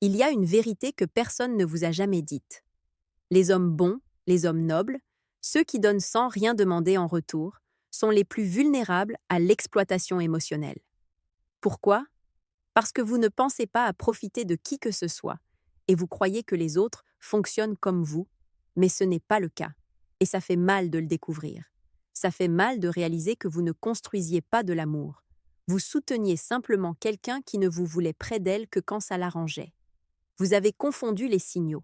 Il y a une vérité que personne ne vous a jamais dite. Les hommes bons, les hommes nobles, ceux qui donnent sans rien demander en retour, sont les plus vulnérables à l'exploitation émotionnelle. Pourquoi? Parce que vous ne pensez pas à profiter de qui que ce soit, et vous croyez que les autres fonctionnent comme vous, mais ce n'est pas le cas, et ça fait mal de le découvrir. Ça fait mal de réaliser que vous ne construisiez pas de l'amour. Vous souteniez simplement quelqu'un qui ne vous voulait près d'elle que quand ça l'arrangeait. Vous avez confondu les signaux.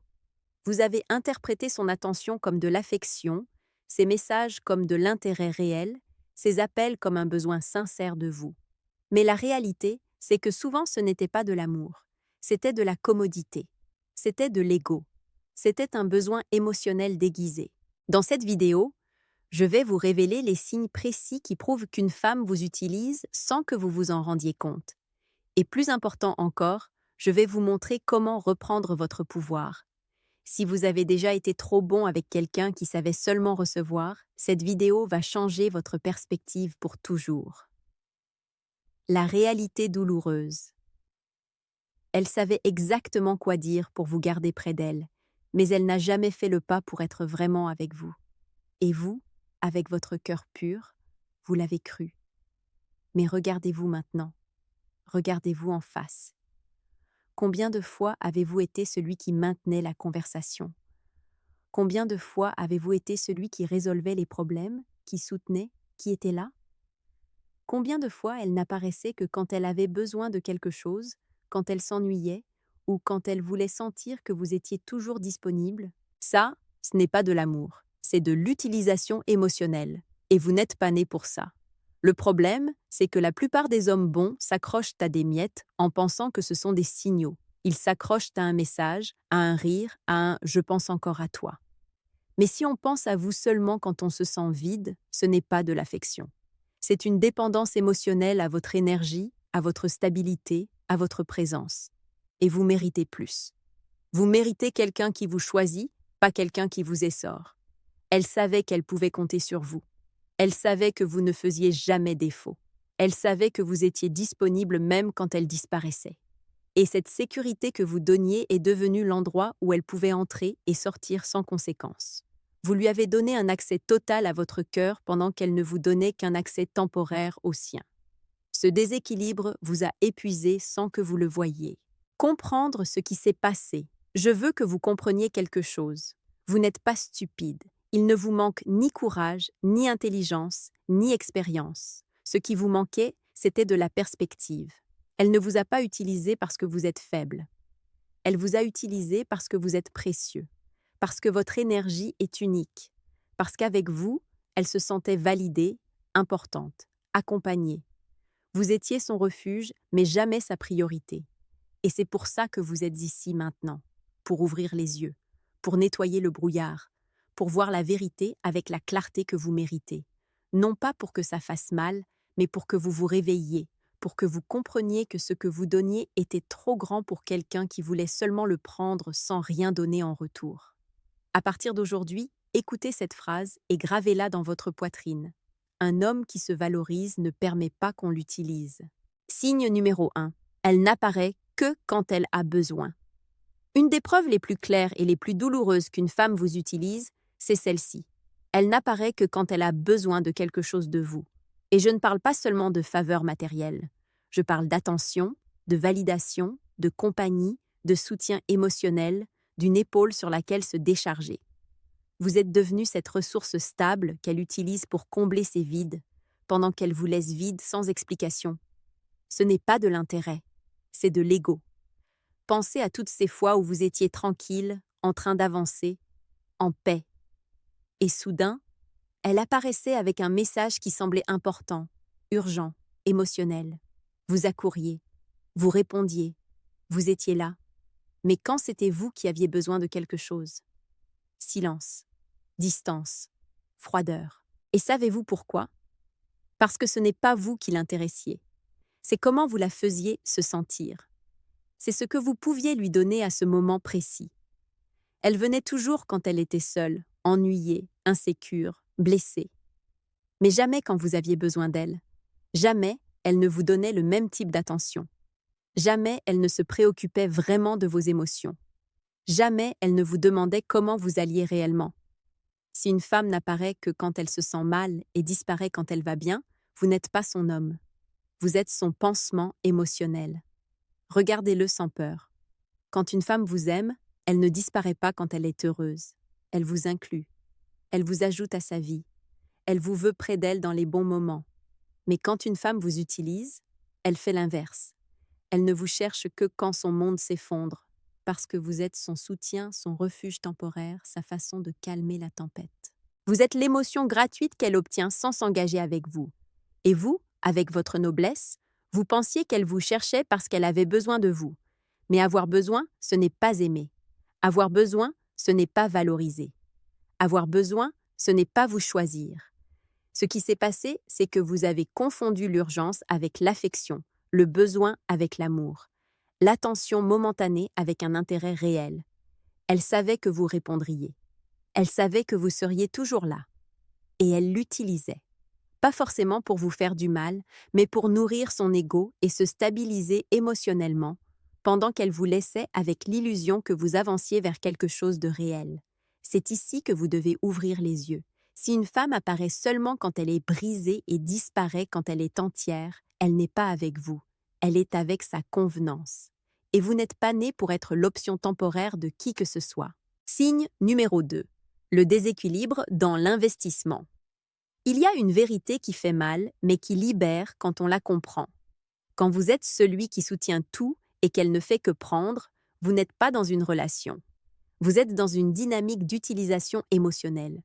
Vous avez interprété son attention comme de l'affection, ses messages comme de l'intérêt réel, ses appels comme un besoin sincère de vous. Mais la réalité, c'est que souvent ce n'était pas de l'amour, c'était de la commodité, c'était de l'ego, c'était un besoin émotionnel déguisé. Dans cette vidéo, je vais vous révéler les signes précis qui prouvent qu'une femme vous utilise sans que vous vous en rendiez compte. Et plus important encore, je vais vous montrer comment reprendre votre pouvoir. Si vous avez déjà été trop bon avec quelqu'un qui savait seulement recevoir, cette vidéo va changer votre perspective pour toujours. La réalité douloureuse. Elle savait exactement quoi dire pour vous garder près d'elle, mais elle n'a jamais fait le pas pour être vraiment avec vous. Et vous, avec votre cœur pur, vous l'avez cru. Mais regardez-vous maintenant. Regardez-vous en face. Combien de fois avez-vous été celui qui maintenait la conversation? Combien de fois avez-vous été celui qui résolvait les problèmes, qui soutenait, qui était là? Combien de fois elle n'apparaissait que quand elle avait besoin de quelque chose, quand elle s'ennuyait, ou quand elle voulait sentir que vous étiez toujours disponible? Ça, ce n'est pas de l'amour, c'est de l'utilisation émotionnelle, et vous n'êtes pas né pour ça. Le problème, c'est que la plupart des hommes bons s'accrochent à des miettes en pensant que ce sont des signaux. Ils s'accrochent à un message, à un rire, à un « je pense encore à toi ». Mais si on pense à vous seulement quand on se sent vide, ce n'est pas de l'affection. C'est une dépendance émotionnelle à votre énergie, à votre stabilité, à votre présence. Et vous méritez plus. Vous méritez quelqu'un qui vous choisit, pas quelqu'un qui vous essore. Elle savait qu'elle pouvait compter sur vous. Elle savait que vous ne faisiez jamais défaut. Elle savait que vous étiez disponible même quand elle disparaissait. Et cette sécurité que vous donniez est devenue l'endroit où elle pouvait entrer et sortir sans conséquence. Vous lui avez donné un accès total à votre cœur pendant qu'elle ne vous donnait qu'un accès temporaire au sien. Ce déséquilibre vous a épuisé sans que vous le voyiez. Comprendre ce qui s'est passé. Je veux que vous compreniez quelque chose. Vous n'êtes pas stupide. Il ne vous manque ni courage, ni intelligence, ni expérience. Ce qui vous manquait, c'était de la perspective. Elle ne vous a pas utilisé parce que vous êtes faible. Elle vous a utilisé parce que vous êtes précieux, parce que votre énergie est unique, parce qu'avec vous, elle se sentait validée, importante, accompagnée. Vous étiez son refuge, mais jamais sa priorité. Et c'est pour ça que vous êtes ici maintenant, pour ouvrir les yeux, pour nettoyer le brouillard, pour voir la vérité avec la clarté que vous méritez. Non pas pour que ça fasse mal, mais pour que vous vous réveilliez, pour que vous compreniez que ce que vous donniez était trop grand pour quelqu'un qui voulait seulement le prendre sans rien donner en retour. À partir d'aujourd'hui, écoutez cette phrase et gravez-la dans votre poitrine. Un homme qui se valorise ne permet pas qu'on l'utilise. Signe numéro 1. Elle n'apparaît que quand elle a besoin. Une des preuves les plus claires et les plus douloureuses qu'une femme vous utilise, c'est celle-ci. Elle n'apparaît que quand elle a besoin de quelque chose de vous. Et je ne parle pas seulement de faveur matérielle. Je parle d'attention, de validation, de compagnie, de soutien émotionnel, d'une épaule sur laquelle se décharger. Vous êtes devenu cette ressource stable qu'elle utilise pour combler ses vides, pendant qu'elle vous laisse vide sans explication. Ce n'est pas de l'intérêt, c'est de l'ego. Pensez à toutes ces fois où vous étiez tranquille, en train d'avancer, en paix. Et soudain, elle apparaissait avec un message qui semblait important, urgent, émotionnel. Vous accouriez, vous répondiez, vous étiez là. Mais quand c'était vous qui aviez besoin de quelque chose? Silence, distance, froideur. Et savez-vous pourquoi? Parce que ce n'est pas vous qui l'intéressiez. C'est comment vous la faisiez se sentir. C'est ce que vous pouviez lui donner à ce moment précis. Elle venait toujours quand elle était seule, ennuyée, insécure, blessée. Mais jamais quand vous aviez besoin d'elle. Jamais elle ne vous donnait le même type d'attention. Jamais elle ne se préoccupait vraiment de vos émotions. Jamais elle ne vous demandait comment vous alliez réellement. Si une femme n'apparaît que quand elle se sent mal et disparaît quand elle va bien, vous n'êtes pas son homme. Vous êtes son pansement émotionnel. Regardez-le sans peur. Quand une femme vous aime, elle ne disparaît pas quand elle est heureuse. Elle vous inclut. Elle vous ajoute à sa vie. Elle vous veut près d'elle dans les bons moments. Mais quand une femme vous utilise, elle fait l'inverse. Elle ne vous cherche que quand son monde s'effondre, parce que vous êtes son soutien, son refuge temporaire, sa façon de calmer la tempête. Vous êtes l'émotion gratuite qu'elle obtient sans s'engager avec vous. Et vous, avec votre noblesse, vous pensiez qu'elle vous cherchait parce qu'elle avait besoin de vous. Mais avoir besoin, ce n'est pas aimer. Avoir besoin, ce n'est pas valoriser. Avoir besoin, ce n'est pas vous choisir. Ce qui s'est passé, c'est que vous avez confondu l'urgence avec l'affection, le besoin avec l'amour, l'attention momentanée avec un intérêt réel. Elle savait que vous répondriez. Elle savait que vous seriez toujours là. Et elle l'utilisait. Pas forcément pour vous faire du mal, mais pour nourrir son ego et se stabiliser émotionnellement, pendant qu'elle vous laissait avec l'illusion que vous avanciez vers quelque chose de réel. C'est ici que vous devez ouvrir les yeux. Si une femme apparaît seulement quand elle est brisée et disparaît quand elle est entière, elle n'est pas avec vous. Elle est avec sa convenance. Et vous n'êtes pas né pour être l'option temporaire de qui que ce soit. Signe numéro 2. Le déséquilibre dans l'investissement. Il y a une vérité qui fait mal, mais qui libère quand on la comprend. Quand vous êtes celui qui soutient tout et qu'elle ne fait que prendre, vous n'êtes pas dans une relation. Vous êtes dans une dynamique d'utilisation émotionnelle.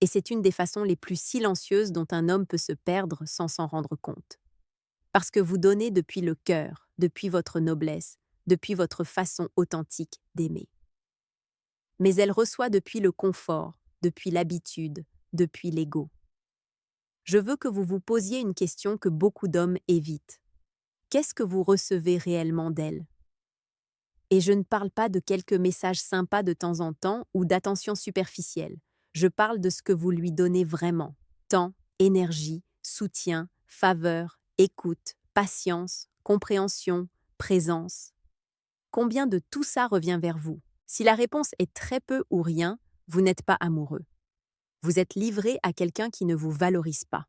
Et c'est une des façons les plus silencieuses dont un homme peut se perdre sans s'en rendre compte. Parce que vous donnez depuis le cœur, depuis votre noblesse, depuis votre façon authentique d'aimer. Mais elle reçoit depuis le confort, depuis l'habitude, depuis l'ego. Je veux que vous vous posiez une question que beaucoup d'hommes évitent. Qu'est-ce que vous recevez réellement d'elle? Et je ne parle pas de quelques messages sympas de temps en temps ou d'attention superficielle. Je parle de ce que vous lui donnez vraiment. Temps, énergie, soutien, faveur, écoute, patience, compréhension, présence. Combien de tout ça revient vers vous? Si la réponse est très peu ou rien, vous n'êtes pas amoureux. Vous êtes livré à quelqu'un qui ne vous valorise pas.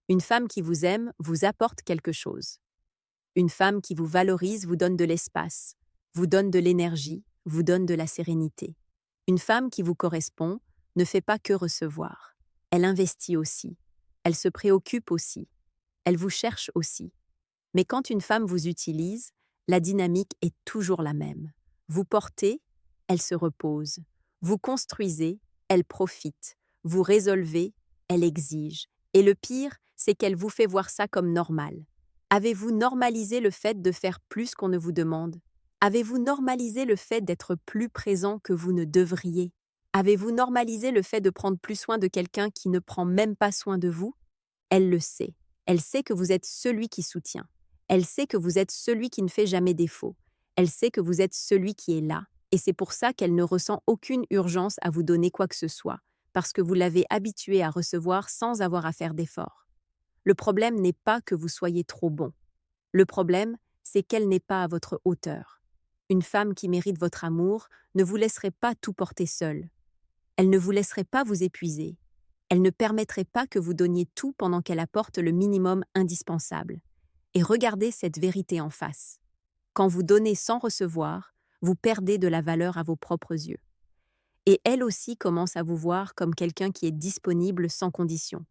Une femme qui vous aime vous apporte quelque chose. Une femme qui vous valorise vous donne de l'espace, vous donne de l'énergie, vous donne de la sérénité. Une femme qui vous correspond ne fait pas que recevoir. Elle investit aussi. Elle se préoccupe aussi. Elle vous cherche aussi. Mais quand une femme vous utilise, la dynamique est toujours la même. Vous portez, elle se repose. Vous construisez, elle profite. Vous résolvez, elle exige. Et le pire, c'est qu'elle vous fait voir ça comme normal. Avez-vous normalisé le fait de faire plus qu'on ne vous demande? Avez-vous normalisé le fait d'être plus présent que vous ne devriez? Avez-vous normalisé le fait de prendre plus soin de quelqu'un qui ne prend même pas soin de vous? Elle le sait. Elle sait que vous êtes celui qui soutient. Elle sait que vous êtes celui qui ne fait jamais défaut. Elle sait que vous êtes celui qui est là. Et c'est pour ça qu'elle ne ressent aucune urgence à vous donner quoi que ce soit, parce que vous l'avez habituée à recevoir sans avoir à faire d'efforts. Le problème n'est pas que vous soyez trop bon. Le problème, c'est qu'elle n'est pas à votre hauteur. Une femme qui mérite votre amour ne vous laisserait pas tout porter seule. Elle ne vous laisserait pas vous épuiser. Elle ne permettrait pas que vous donniez tout pendant qu'elle apporte le minimum indispensable. Et regardez cette vérité en face. Quand vous donnez sans recevoir, vous perdez de la valeur à vos propres yeux. Et elle aussi commence à vous voir comme quelqu'un qui est disponible sans condition.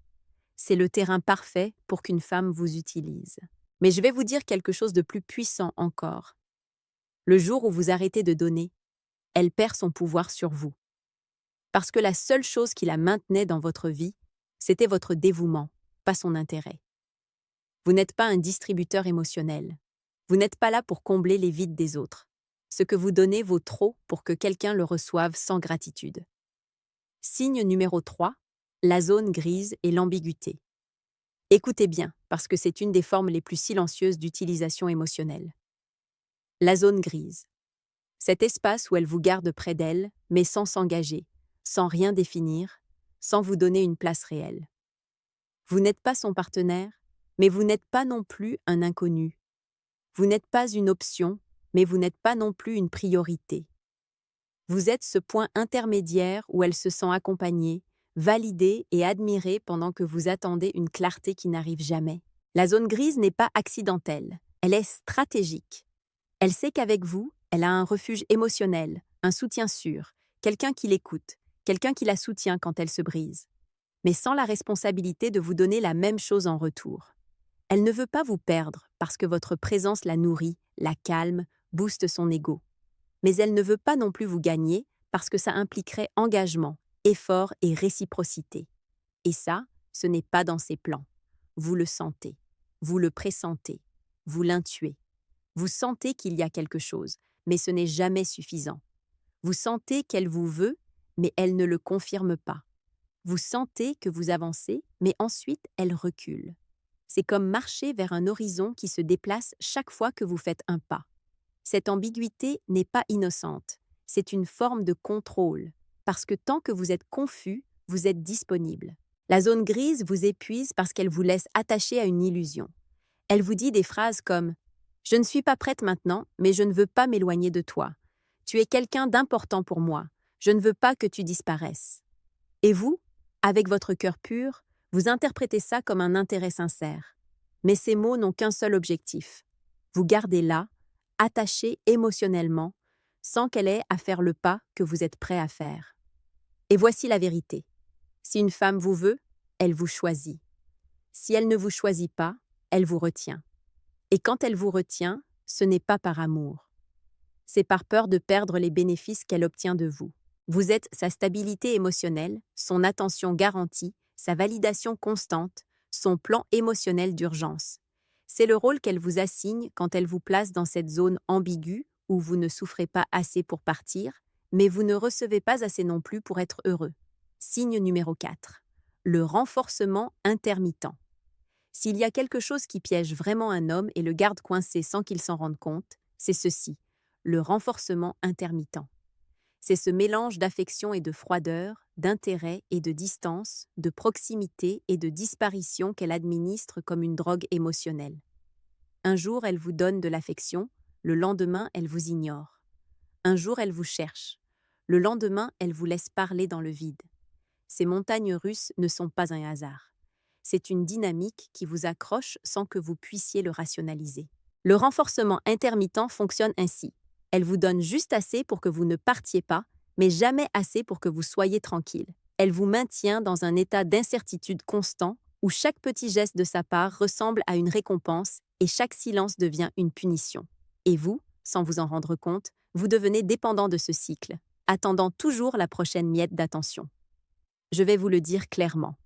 C'est le terrain parfait pour qu'une femme vous utilise. Mais je vais vous dire quelque chose de plus puissant encore. Le jour où vous arrêtez de donner, elle perd son pouvoir sur vous. Parce que la seule chose qui la maintenait dans votre vie, c'était votre dévouement, pas son intérêt. Vous n'êtes pas un distributeur émotionnel. Vous n'êtes pas là pour combler les vides des autres. Ce que vous donnez vaut trop pour que quelqu'un le reçoive sans gratitude. Signe numéro 3, la zone grise et l'ambiguïté. Écoutez bien, parce que c'est une des formes les plus silencieuses d'utilisation émotionnelle. La zone grise. Cet espace où elle vous garde près d'elle, mais sans s'engager, sans rien définir, sans vous donner une place réelle. Vous n'êtes pas son partenaire, mais vous n'êtes pas non plus un inconnu. Vous n'êtes pas une option, mais vous n'êtes pas non plus une priorité. Vous êtes ce point intermédiaire où elle se sent accompagnée, validée et admirée pendant que vous attendez une clarté qui n'arrive jamais. La zone grise n'est pas accidentelle, elle est stratégique. Elle sait qu'avec vous, elle a un refuge émotionnel, un soutien sûr, quelqu'un qui l'écoute, quelqu'un qui la soutient quand elle se brise, mais sans la responsabilité de vous donner la même chose en retour. Elle ne veut pas vous perdre parce que votre présence la nourrit, la calme, booste son ego. Mais elle ne veut pas non plus vous gagner parce que ça impliquerait engagement, effort et réciprocité. Et ça, ce n'est pas dans ses plans. Vous le sentez, vous le pressentez, vous l'intuez. Vous sentez qu'il y a quelque chose, mais ce n'est jamais suffisant. Vous sentez qu'elle vous veut, mais elle ne le confirme pas. Vous sentez que vous avancez, mais ensuite elle recule. C'est comme marcher vers un horizon qui se déplace chaque fois que vous faites un pas. Cette ambiguïté n'est pas innocente, c'est une forme de contrôle, parce que tant que vous êtes confus, vous êtes disponible. La zone grise vous épuise parce qu'elle vous laisse attaché à une illusion. Elle vous dit des phrases comme « Je ne suis pas prête maintenant, mais je ne veux pas m'éloigner de toi. Tu es quelqu'un d'important pour moi. Je ne veux pas que tu disparaisses. » Et vous, avec votre cœur pur, vous interprétez ça comme un intérêt sincère. Mais ces mots n'ont qu'un seul objectif. Vous gardez là, attaché émotionnellement, sans qu'elle ait à faire le pas que vous êtes prêt à faire. Et voici la vérité. Si une femme vous veut, elle vous choisit. Si elle ne vous choisit pas, elle vous retient. Et quand elle vous retient, ce n'est pas par amour. C'est par peur de perdre les bénéfices qu'elle obtient de vous. Vous êtes sa stabilité émotionnelle, son attention garantie, sa validation constante, son plan émotionnel d'urgence. C'est le rôle qu'elle vous assigne quand elle vous place dans cette zone ambiguë où vous ne souffrez pas assez pour partir, mais vous ne recevez pas assez non plus pour être heureux. Signe numéro 4. Le renforcement intermittent. S'il y a quelque chose qui piège vraiment un homme et le garde coincé sans qu'il s'en rende compte, c'est ceci, le renforcement intermittent. C'est ce mélange d'affection et de froideur, d'intérêt et de distance, de proximité et de disparition qu'elle administre comme une drogue émotionnelle. Un jour, elle vous donne de l'affection, le lendemain, elle vous ignore. Un jour, elle vous cherche. Le lendemain, elle vous laisse parler dans le vide. Ces montagnes russes ne sont pas un hasard. C'est une dynamique qui vous accroche sans que vous puissiez le rationaliser. Le renforcement intermittent fonctionne ainsi. Elle vous donne juste assez pour que vous ne partiez pas, mais jamais assez pour que vous soyez tranquille. Elle vous maintient dans un état d'incertitude constant où chaque petit geste de sa part ressemble à une récompense et chaque silence devient une punition. Et vous, sans vous en rendre compte, vous devenez dépendant de ce cycle, attendant toujours la prochaine miette d'attention. Je vais vous le dire clairement.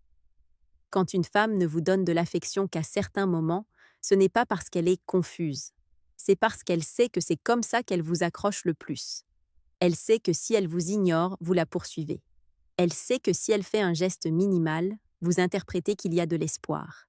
Quand une femme ne vous donne de l'affection qu'à certains moments, ce n'est pas parce qu'elle est confuse. C'est parce qu'elle sait que c'est comme ça qu'elle vous accroche le plus. Elle sait que si elle vous ignore, vous la poursuivez. Elle sait que si elle fait un geste minimal, vous interprétez qu'il y a de l'espoir.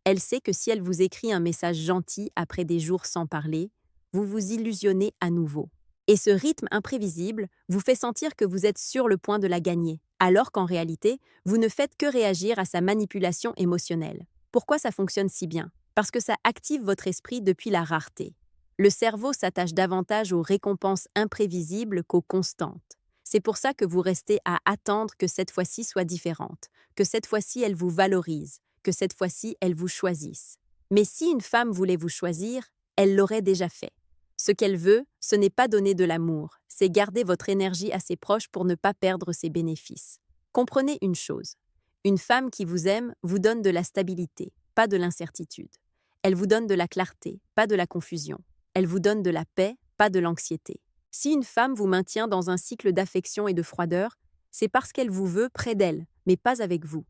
Elle sait que si elle vous écrit un message gentil après des jours sans parler, vous vous illusionnez à nouveau. Et ce rythme imprévisible vous fait sentir que vous êtes sur le point de la gagner, alors qu'en réalité, vous ne faites que réagir à sa manipulation émotionnelle. Pourquoi ça fonctionne si bien? Parce que ça active votre esprit depuis la rareté. Le cerveau s'attache davantage aux récompenses imprévisibles qu'aux constantes. C'est pour ça que vous restez à attendre que cette fois-ci soit différente, que cette fois-ci elle vous valorise, que cette fois-ci elle vous choisisse. Mais si une femme voulait vous choisir, elle l'aurait déjà fait. Ce qu'elle veut, ce n'est pas donner de l'amour, c'est garder votre énergie assez proche pour ne pas perdre ses bénéfices. Comprenez une chose, une femme qui vous aime vous donne de la stabilité, pas de l'incertitude. Elle vous donne de la clarté, pas de la confusion. Elle vous donne de la paix, pas de l'anxiété. Si une femme vous maintient dans un cycle d'affection et de froideur, c'est parce qu'elle vous veut près d'elle, mais pas avec vous.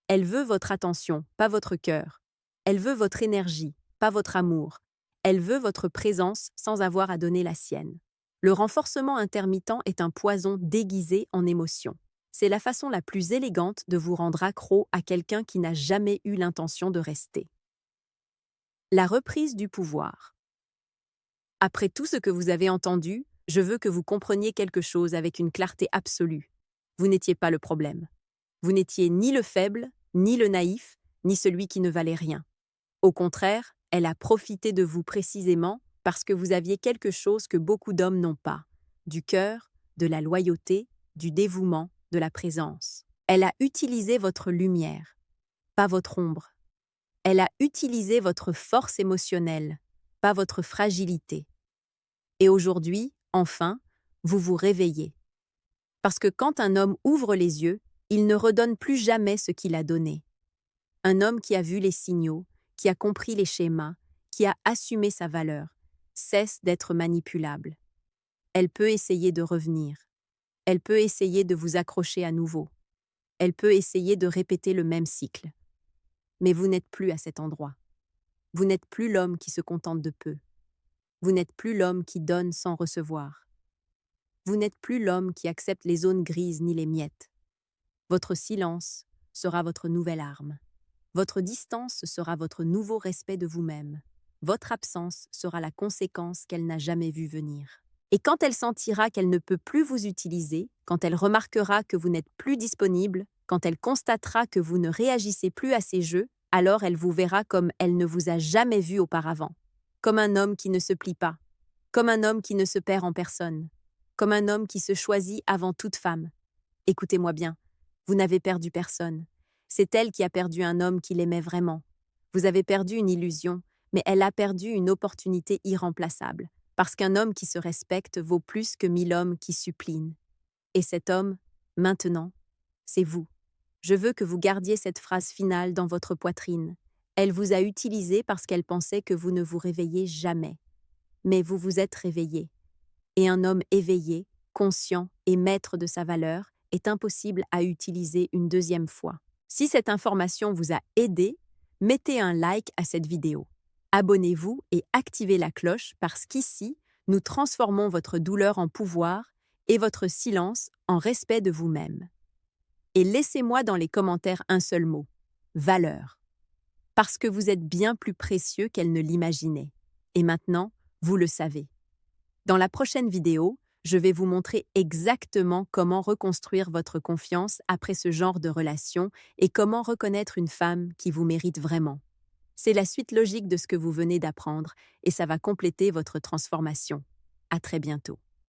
Elle veut votre attention, pas votre cœur. Elle veut votre énergie, pas votre amour. Elle veut votre présence sans avoir à donner la sienne. Le renforcement intermittent est un poison déguisé en émotion. C'est la façon la plus élégante de vous rendre accro à quelqu'un qui n'a jamais eu l'intention de rester. La reprise du pouvoir. Après tout ce que vous avez entendu, je veux que vous compreniez quelque chose avec une clarté absolue. Vous n'étiez pas le problème. Vous n'étiez ni le faible, ni le naïf, ni celui qui ne valait rien. Au contraire, Elle a profité de vous précisément parce que vous aviez quelque chose que beaucoup d'hommes n'ont pas, du cœur, de la loyauté, du dévouement, de la présence. Elle a utilisé votre lumière, pas votre ombre. Elle a utilisé votre force émotionnelle, pas votre fragilité. Et aujourd'hui, enfin, vous vous réveillez. Parce que quand un homme ouvre les yeux, il ne redonne plus jamais ce qu'il a donné. Un homme qui a vu les signaux, qui a compris les schémas, qui a assumé sa valeur, cesse d'être manipulable. Elle peut essayer de revenir. Elle peut essayer de vous accrocher à nouveau. Elle peut essayer de répéter le même cycle. Mais vous n'êtes plus à cet endroit. Vous n'êtes plus l'homme qui se contente de peu. Vous n'êtes plus l'homme qui donne sans recevoir. Vous n'êtes plus l'homme qui accepte les zones grises ni les miettes. Votre silence sera votre nouvelle arme. Votre distance sera votre nouveau respect de vous-même. Votre absence sera la conséquence qu'elle n'a jamais vue venir. Et quand elle sentira qu'elle ne peut plus vous utiliser, quand elle remarquera que vous n'êtes plus disponible, quand elle constatera que vous ne réagissez plus à ses jeux, alors elle vous verra comme elle ne vous a jamais vu auparavant. Comme un homme qui ne se plie pas, comme un homme qui ne se perd en personne, comme un homme qui se choisit avant toute femme. Écoutez-moi bien, vous n'avez perdu personne. C'est elle qui a perdu un homme qui l'aimait vraiment. Vous avez perdu une illusion, mais elle a perdu une opportunité irremplaçable, parce qu'un homme qui se respecte vaut plus que 1000 hommes qui supplinent. Et cet homme, maintenant, c'est vous. Je veux que vous gardiez cette phrase finale dans votre poitrine. Elle vous a utilisé parce qu'elle pensait que vous ne vous réveillez jamais. Mais vous vous êtes réveillé. Et un homme éveillé, conscient et maître de sa valeur est impossible à utiliser une deuxième fois. Si cette information vous a aidé, mettez un like à cette vidéo. Abonnez-vous et activez la cloche parce qu'ici, nous transformons votre douleur en pouvoir et votre silence en respect de vous-même. Et laissez-moi dans les commentaires un seul mot, valeur. Parce que vous êtes bien plus précieux qu'elle ne l'imaginait. Et maintenant, vous le savez. Dans la prochaine vidéo, je vais vous montrer exactement comment reconstruire votre confiance après ce genre de relation et comment reconnaître une femme qui vous mérite vraiment. C'est la suite logique de ce que vous venez d'apprendre et ça va compléter votre transformation. À très bientôt.